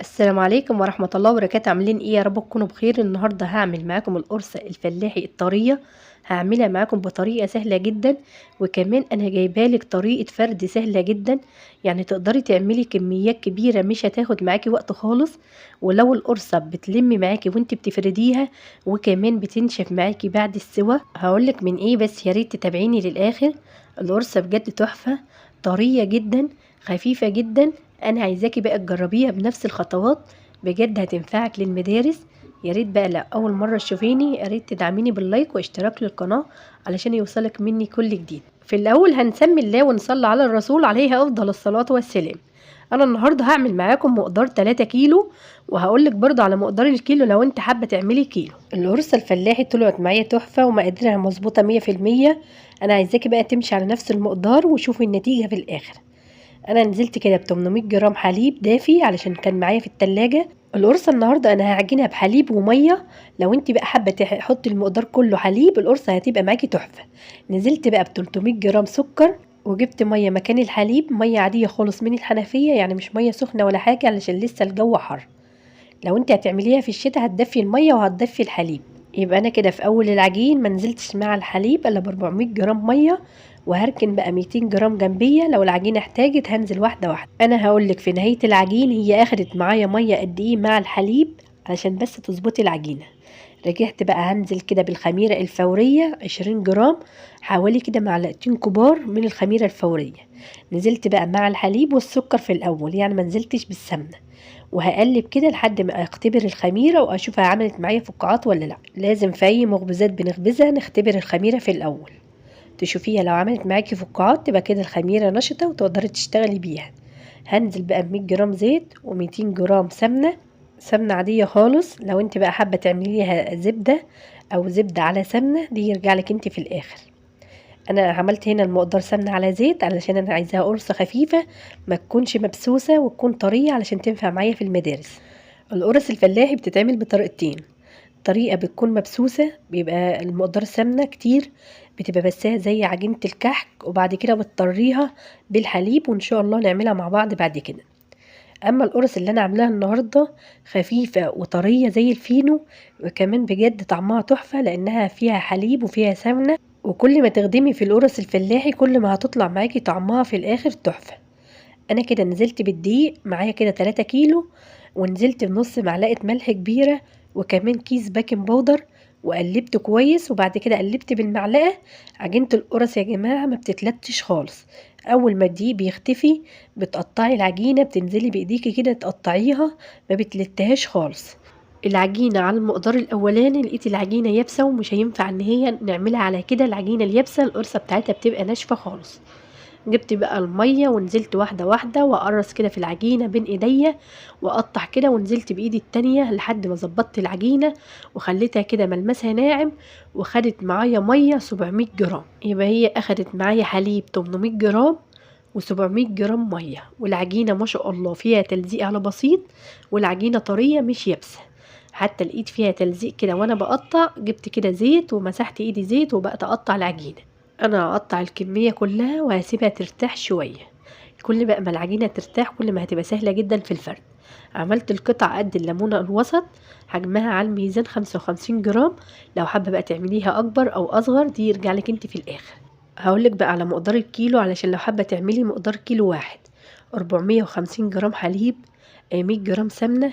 السلام عليكم ورحمة الله وبركاته. عاملين ايه؟ يا رب تكونوا بخير. النهاردة هعمل معاكم القرصة الفلاحي الطرية. هعملها معاكم بطريقة سهلة جدا، وكمان انا جايبالك طريقة فرد سهلة جدا، يعني تقدري تعملي كميات كبيرة مش هتاخد معاكي وقت خالص. ولو القرصة بتلم معاكي وانت بتفرديها، وكمان بتنشف معاكي بعد السوا. هقولك من ايه، بس يا ريت تتابعيني للاخر. القرصة بجد تحفة، طرية جدا، خفيفة جدا. انا عايزاكي بقى تجربيها بنفس الخطوات، بجد هتنفعك للمدارس. يا ريت بقى لو اول مره تشوفيني، يا ريت تدعميني باللايك واشتراك للقناه علشان يوصلك مني كل جديد. في الاول هنسمي الله ونصلي على الرسول عليه افضل الصلاه والسلام. انا النهارده هعمل معاكم مقدار 3 كيلو، وهقولك برضه على مقدار الكيلو لو انت حابه تعملي كيلو. القرصه الفلاحي طلعت معايا تحفه ومقاديرها مظبوطه 100%. انا عايزاكي بقى تمشي على نفس المقدار وشوفي النتيجه في الاخر. انا نزلت كده ب 800 جرام حليب دافي علشان كان معايا في التلاجة. القرصة النهاردة انا هعجنها بحليب ومية. لو انت بقى حابة تحطي المقدار كله حليب، القرصة هتبقى معاكي تحفة. نزلت بقى ب 300 جرام سكر، وجبت مية مكان الحليب، مية عادية خالص من الحنفية، يعني مش مية سخنة ولا حاجة علشان لسه الجو حر. لو انت هتعمليها في الشتاء هتدفي المية وهتدفي الحليب. يبقى انا كده في اول العجين ما نزلتش مع الحليب الا ب 400 جرام ميه، وهركن بقى 200 جرام جنبيه. لو العجينه احتاجت هنزل واحده واحده. انا هقولك في نهايه العجين هي اخدت معايا ميه قد ايه مع الحليب علشان بس تظبطي العجينه. رجعت بقى هنزل كده بالخميره الفوريه 20 جرام، حوالي كده معلقتين كبار من الخميره الفوريه. نزلت بقى مع الحليب والسكر في الاول، يعني ما نزلتش بالسمنه. وهقلب كده لحد ما اختبر الخميره واشوفها عملت معايا فقاعات ولا لا. لازم في اي مخبوزات بنخبزها نختبر الخميره في الاول، تشوفيها لو عملت معاكي فقاعات تبقى كده الخميره نشطه وتقدري تشتغلي بيها. هنزل بقى ب 100 جرام زيت و200 جرام سمنه، سمنه عاديه خالص. لو انت بقى حابه تعمليها زبده او زبده على سمنه، دي يرجع لك انت في الاخر. انا عملت هنا المقدار سمنه على زيت علشان انا عايزاها قرصه خفيفه، ما تكونش مبسوسه وتكون طريه علشان تنفع معايا في المدارس. القرص الفلاحي بتتعمل بطريقتين. طريقه بتكون مبسوسه، بيبقى المقدار سمنه كتير، بتبقى بسها زي عجينه الكحك، وبعد كده بتطريها بالحليب، وان شاء الله نعملها مع بعض بعد كده. اما القرص اللي انا عاملاها النهارده خفيفه وطريه زي الفينو، وكمان بجد طعمها تحفه لانها فيها حليب وفيها سمنه. وكل ما تخدمي في القرص الفلاحي كل ما هتطلع معاكي طعمها في الاخر تحفه. انا كده نزلت بالدقيق معايا كده 3 كيلو، ونزلت بنص معلقه ملح كبيره، وكمان كيس باكنج باودر، وقلبت كويس. وبعد كده قلبت بالمعلقه. عجينه القرص يا جماعه ما بتتلتش خالص. اول ما الدقيق بيختفي بتقطعي العجينه، بتنزلي بايديكي كده تقطعيها، ما بتلتهاش خالص. العجينه على المقدار الاولاني لقيت العجينه يابسه ومش هينفع ان هي نعملها على كده. العجينه اليابسه القرصه بتاعتها بتبقى ناشفه خالص. جبت بقى الميه ونزلت واحده واحده واقرص كده في العجينه بين ايديا، واقطع كده، ونزلت بايدي التانية لحد ما ظبطت العجينه وخليتها كده ملمسها ناعم. وخدت معايا ميه 700 جرام، يبقى هي اخدت معايا حليب 800 جرام و700 جرام ميه. والعجينه ما شاء الله فيها تلزيق على بسيط، والعجينه طريه مش يابسه. حتى الايد فيها تلزيق كده، وانا بقطع جبت كده زيت ومسحت ايدي زيت وبقت اقطع العجينه. انا هقطع الكميه كلها وهسيبها ترتاح شويه. كل بقى ما العجينه ترتاح كل ما هتبقى سهله جدا في الفرد. عملت القطع قد الليمونه الوسط، حجمها على الميزان 55 جرام. لو حابه بقى تعمليها اكبر او اصغر دي يرجع لك انت في الاخر. هقولك بقى على مقدار الكيلو علشان لو حابه تعملي مقدار كيلو واحد. 450 جرام حليب، 100 جرام سمنه،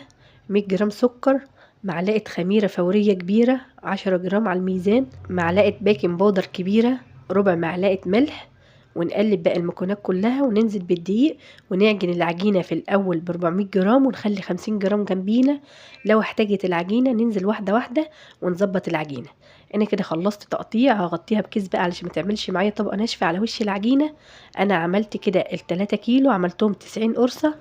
100 جرام سكر، معلقه خميره فوريه كبيره 10 جرام على الميزان، معلقه بيكنج باودر كبيره، ربع معلقه ملح. ونقلب بقى المكونات كلها وننزل بالدقيق، ونعجن العجينه في الاول ب 400 جرام ونخلي 50 جرام جنبينا. لو احتاجت العجينه ننزل واحده واحده ونظبط العجينه. انا كده خلصت تقطيع، هغطيها بكيس بقى علشان ما تعملش معايا طبقه ناشفه على وش العجينه. انا عملت كده ال3 كيلو عملتهم 90 قرصه.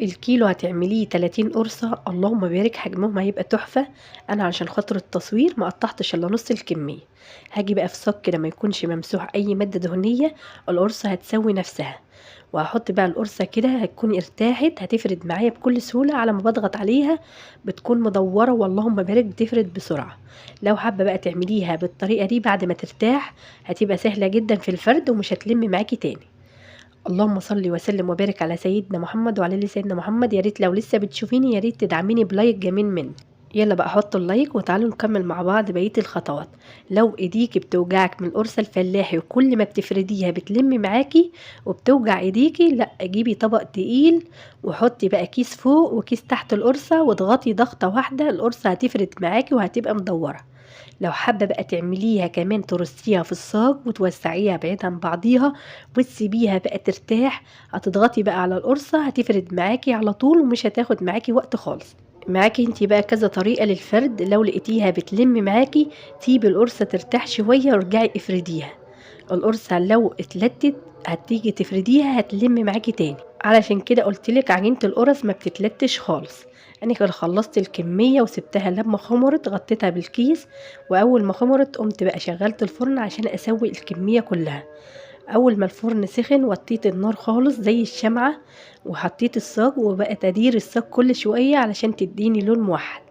الكيلو هتعمليه 30 قرصة، اللهم بارك حجمهم هيبقى تحفة. انا علشان خاطر التصوير ما قطعتش الا نص الكمية. هاجي بقى في صاج كده ما يكونش ممسوح اي مادة دهنية، القرصة هتسوي نفسها. وهحط بقى القرصة كده هتكون ارتاحت، هتفرد معايا بكل سهولة. على ما بضغط عليها بتكون مدورة، واللهم بارك بتفرد بسرعة. لو حابة بقى تعمليها بالطريقة دي بعد ما ترتاح هتبقى سهلة جدا في الفرد ومش هتلم معاكي تاني. اللهم صل وسلم وبارك على سيدنا محمد وعلى ال سيدنا محمد. يا ريت لو لسه بتشوفيني يا ريت تدعميني بلايك جميل منك. يلا بقى حطوا اللايك وتعالوا نكمل مع بعض بقية الخطوات. لو ايديكي بتوجعك من القرصة الفلاحي وكل ما بتفرديها بتلم معاكي وبتوجع ايديكي، لا جيبي طبق تقيل وحطي بقى كيس فوق وكيس تحت القرصة واضغطي ضغطة واحدة، القرصة هتفرد معاكي وهتبقى مدورة. لو حابة بقى تعمليها كمان ترصيها في الصاج وتوسعيها بعيد عن بعضيها وتسيبيها بقى ترتاح، هتضغطي بقى على القرصة هتفرد معاكي على طول ومش هتاخد معاكي وقت خالص. معاكي انتي بقى كذا طريقة للفرد، لو لقيتيها بتلم معاكي سيبي القرصة ترتاح شوية وارجعي افرديها. القرصة لو اتلتت هتيجي تفرديها هتلم معاكي تاني، علشان كده قلتلك عجينة القرص ما بتتلتش خالص. انا كده خلصت الكمية وسبتها لما خمرت، غطيتها بالكيس، واول ما خمرت قمت بقى شغلت الفرن عشان اسوي الكمية كلها. اول ما الفرن سخن وطيت النار خالص زي الشمعة وحطيت الصاج وبقى تدير الصاج كل شوية علشان تديني لون موحد.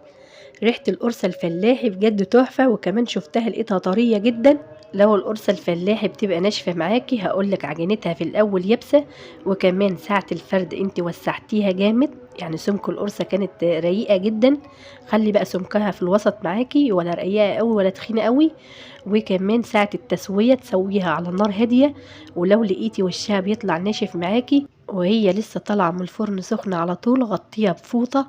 ريحة القرصة الفلاحي بجد تحفة، وكمان شفتها لقيتها طرية جدا. لو القرصة الفلاحي بتبقى ناشفة معاكي هقولك عجينتها في الأول يابسة، وكمان ساعة الفرد انت وسعتيها جامد، يعني سمك القرصة كانت رقيقة جدا. خلي بقى سمكها في الوسط معاكي، ولا رقيقة قوي ولا تخينة قوي. وكمان ساعة التسوية تسويها على نار هادية، ولو لقيتي وشها بيطلع ناشف معاكي وهي لسه طالعة من الفرن سخنة على طول غطيها بفوطة.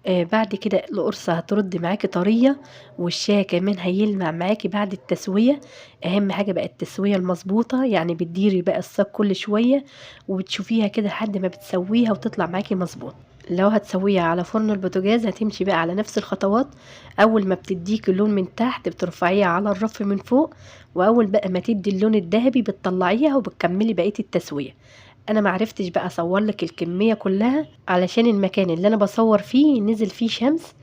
بعد كده القرصة هترد معاكي طرية، والشاي كمان هيلمع معاكي بعد التسوية. اهم حاجة بقى التسوية المظبوطة، يعني بتديري بقى الصاج كل شوية وبتشوفيها كده لحد ما بتسويها وتطلع معاكي مظبوط. لو هتسويها على فرن البوتاجاز هتمشي بقى على نفس الخطوات. اول ما بتديكي اللون من تحت بترفعيها على الرف من فوق، واول بقى ما تدي اللون الذهبي بتطلعيها وبتكملي بقية التسوية. انا معرفتش بقى اصور لك الكمية كلها علشان المكان اللي انا بصور فيه نزل فيه شمس،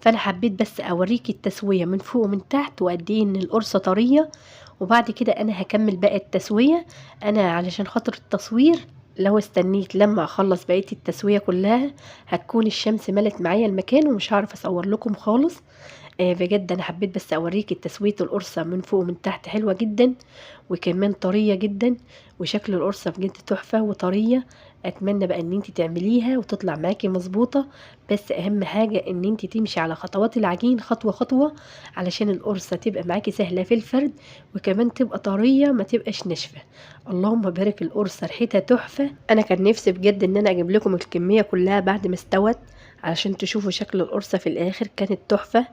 فانا حبيت بس اوريكي التسوية من فوق ومن تحت وقد ايه ان القرصة طرية. وبعد كده انا هكمل بقى التسوية. انا علشان خاطر التصوير لو استنيت لما اخلص بقية التسوية كلها هتكون الشمس ملت معايا المكان ومش هعرف اصور لكم خالص. بجد انا حبيت بس اوريكي تسوية القرصة من فوق ومن تحت حلوة جدا، وكمان طرية جدا، وشكل القرصة بجد تحفة وطرية. اتمنى بقى ان انت تعمليها وتطلع معاكي مظبوطة، بس اهم حاجة ان انت تمشي على خطوات العجين خطوة خطوة علشان القرصة تبقى معاكي سهلة في الفرد، وكمان تبقى طرية ما تبقاش ناشفة. اللهم بارك، القرصة ريحتها تحفة. انا كان نفسي بجد ان انا اجيب لكم الكمية كلها بعد ما استوت علشان تشوفوا شكل القرصة في الاخر، كانت تحفة.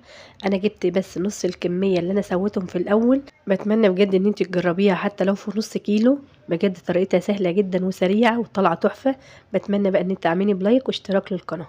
انا جبت بس نص الكمية اللي انا سويتهم في الاول. بتمنى بجد ان انت تجربيها حتى لو في نص كيلو، بجد طريقتها سهلة جدا وسريعة وطلعة تحفة. بتمنى بقى ان انت تعملي بلايك واشتراك للقناة.